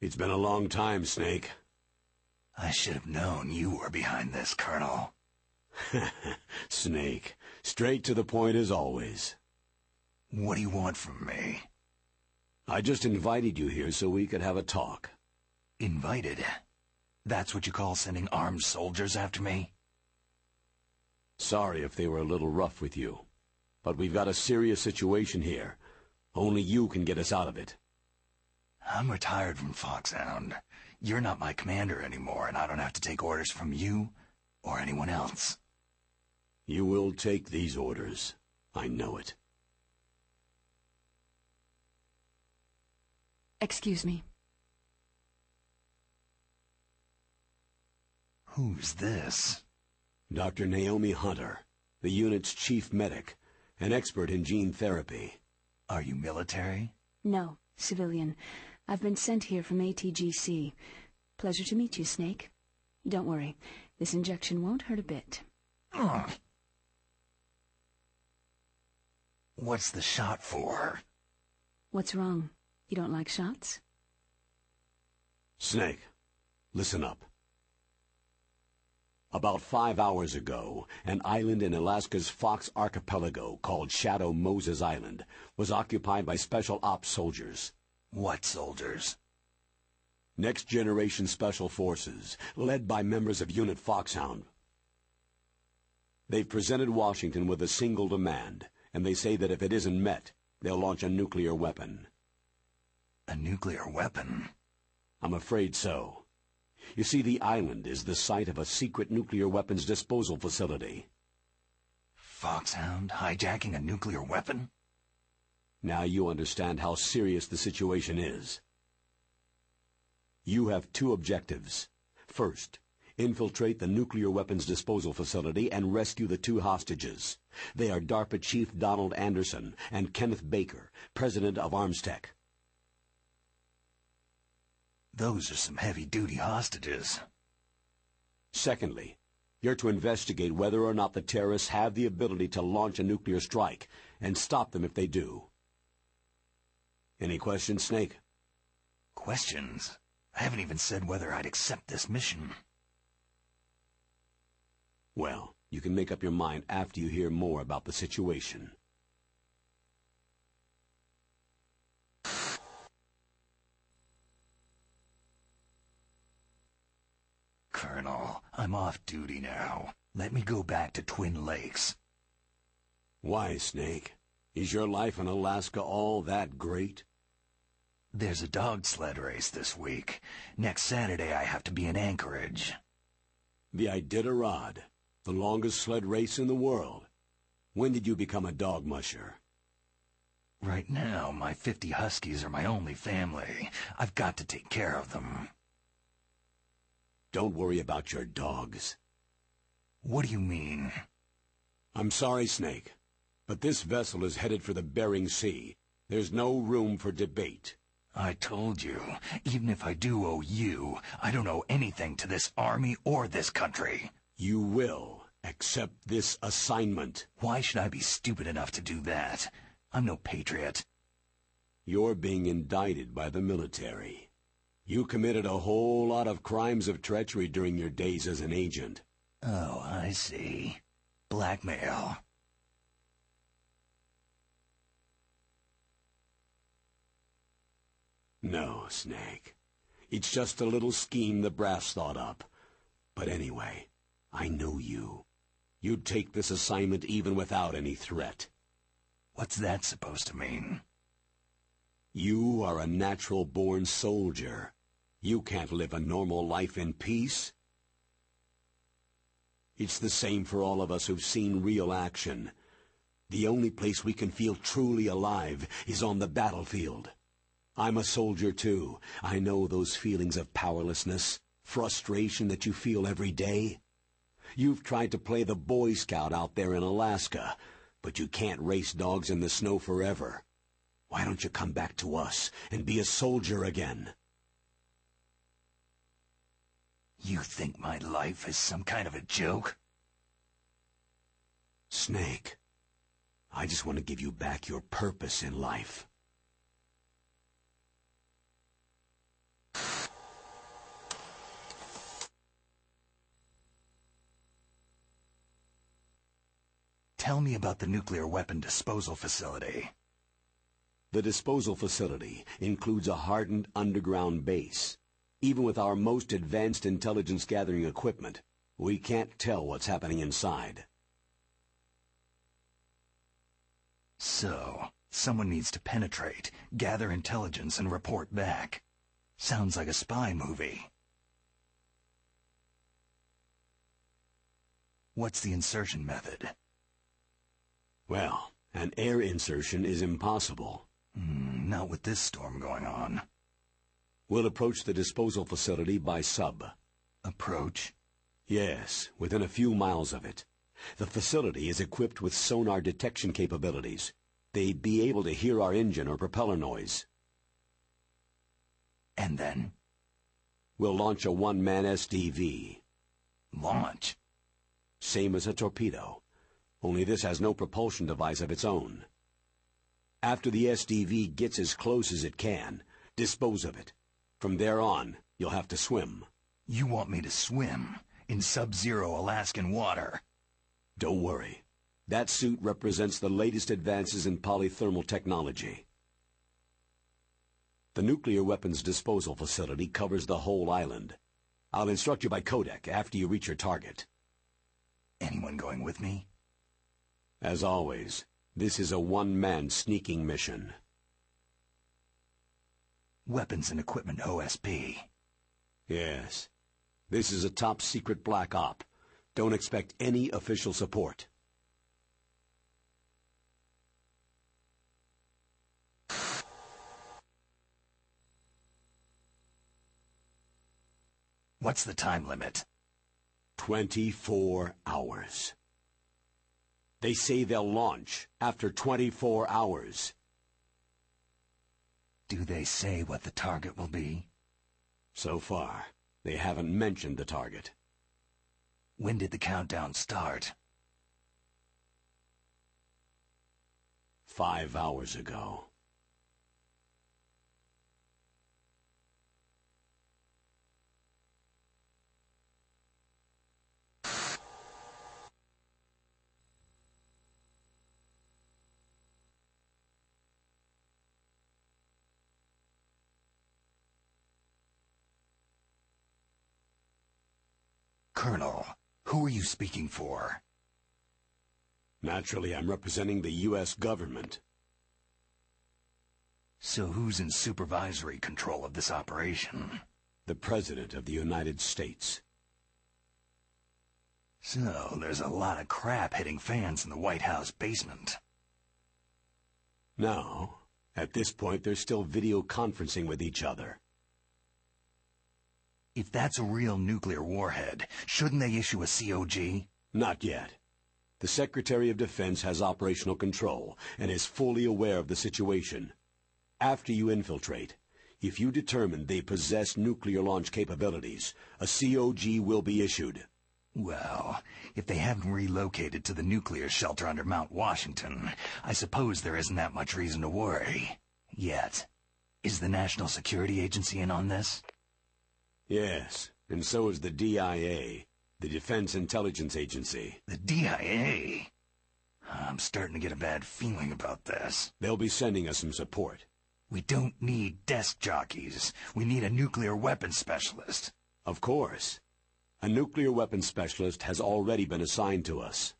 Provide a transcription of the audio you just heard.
It's been a long time, Snake. I should have known you were behind this, Colonel. Snake, straight to the point as always. What do you want from me? I just invited you here so we could have a talk. Invited? That's what you call sending armed soldiers after me? Sorry if they were a little rough with you, but we've got a serious situation here. Only you can get us out of it. I'm retired from Foxhound. You're not my commander anymore, and I don't have to take orders from you or anyone else. You will take these orders. I know it. Excuse me. Who's this? Dr. Naomi Hunter, the unit's chief medic, an expert in gene therapy. Are you military? No, civilian. I've been sent here from ATGC. Pleasure to meet you, Snake. Don't worry, this injection won't hurt a bit. What's the shot for? What's wrong? You don't like shots? Snake, listen up. About 5 hours ago, an island in Alaska's Fox Archipelago called Shadow Moses Island was occupied by Special Ops soldiers. What soldiers? Next Generation Special Forces, led by members of Unit Foxhound. They've presented Washington with a single demand, and they say that if it isn't met, they'll launch a nuclear weapon. A nuclear weapon? I'm afraid so. You see, the island is the site of a secret nuclear weapons disposal facility. Foxhound hijacking a nuclear weapon? Now you understand how serious the situation is. You have two objectives. First, infiltrate the nuclear weapons disposal facility and rescue the two hostages. They are DARPA Chief Donald Anderson and Kenneth Baker, President of Armstech. Those are some heavy-duty hostages. Secondly, you're to investigate whether or not the terrorists have the ability to launch a nuclear strike and stop them if they do. Any questions, Snake? Questions? I haven't even said whether I'd accept this mission. Well, you can make up your mind after you hear more about the situation. Colonel, I'm off duty now. Let me go back to Twin Lakes. Why, Snake? Is your life in Alaska all that great? There's a dog sled race this week. Next Saturday I have to be in Anchorage. The Iditarod, the longest sled race in the world. When did you become a dog musher? Right now, my 50 huskies are my only family. I've got to take care of them. Don't worry about your dogs. What do you mean? I'm sorry, Snake, but this vessel is headed for the Bering Sea. There's no room for debate. I told you, even if I do owe you, I don't owe anything to this army or this country. You will accept this assignment. Why should I be stupid enough to do that? I'm no patriot. You're being indicted by the military. You committed a whole lot of crimes of treachery during your days as an agent. Oh, I see. Blackmail. No, Snake. It's just a little scheme the brass thought up. But anyway, I know you. You'd take this assignment even without any threat. What's that supposed to mean? You are a natural-born soldier. You can't live a normal life in peace. It's the same for all of us who've seen real action. The only place we can feel truly alive is on the battlefield. I'm a soldier, too. I know those feelings of powerlessness, frustration that you feel every day. You've tried to play the Boy Scout out there in Alaska, but you can't race dogs in the snow forever. Why don't you come back to us and be a soldier again? You think my life is some kind of a joke? Snake, I just want to give you back your purpose in life. Tell me about the nuclear weapon disposal facility. The disposal facility includes a hardened underground base. Even with our most advanced intelligence-gathering equipment, we can't tell what's happening inside. So, someone needs to penetrate, gather intelligence, and report back. Sounds like a spy movie. What's the insertion method? Well, an air insertion is impossible. Not with this storm going on. We'll approach the disposal facility by sub. Approach? Yes, within a few miles of it. The facility is equipped with sonar detection capabilities. They'd be able to hear our engine or propeller noise. And then? We'll launch a one-man SDV. Launch? Same as a torpedo, only this has no propulsion device of its own. After the SDV gets as close as it can, dispose of it. From there on, you'll have to swim. You want me to swim in sub-zero Alaskan water? Don't worry. That suit represents the latest advances in polythermal technology. The nuclear weapons disposal facility covers the whole island. I'll instruct you by codec after you reach your target. Anyone going with me? As always, this is a one-man sneaking mission. Weapons and equipment OSP. Yes. This is a top-secret black op. Don't expect any official support. What's the time limit? 24 hours. They say they'll launch after 24 hours. Do they say what the target will be? So far, they haven't mentioned the target. When did the countdown start? 5 hours ago. Colonel, who are you speaking for? Naturally, I'm representing the U.S. government. So who's in supervisory control of this operation? The President of the United States. So there's a lot of crap hitting fans in the White House basement. No. At this point, they're still video conferencing with each other. If that's a real nuclear warhead, shouldn't they issue a COG? Not yet. The Secretary of Defense has operational control and is fully aware of the situation. After you infiltrate, if you determine they possess nuclear launch capabilities, a COG will be issued. Well, if they haven't relocated to the nuclear shelter under Mount Washington, I suppose there isn't that much reason to worry. Yet. Is the National Security Agency in on this? Yes, and so is the DIA, the Defense Intelligence Agency. The DIA? I'm starting to get a bad feeling about this. They'll be sending us some support. We don't need desk jockeys. We need a nuclear weapons specialist. Of course. A nuclear weapons specialist has already been assigned to us.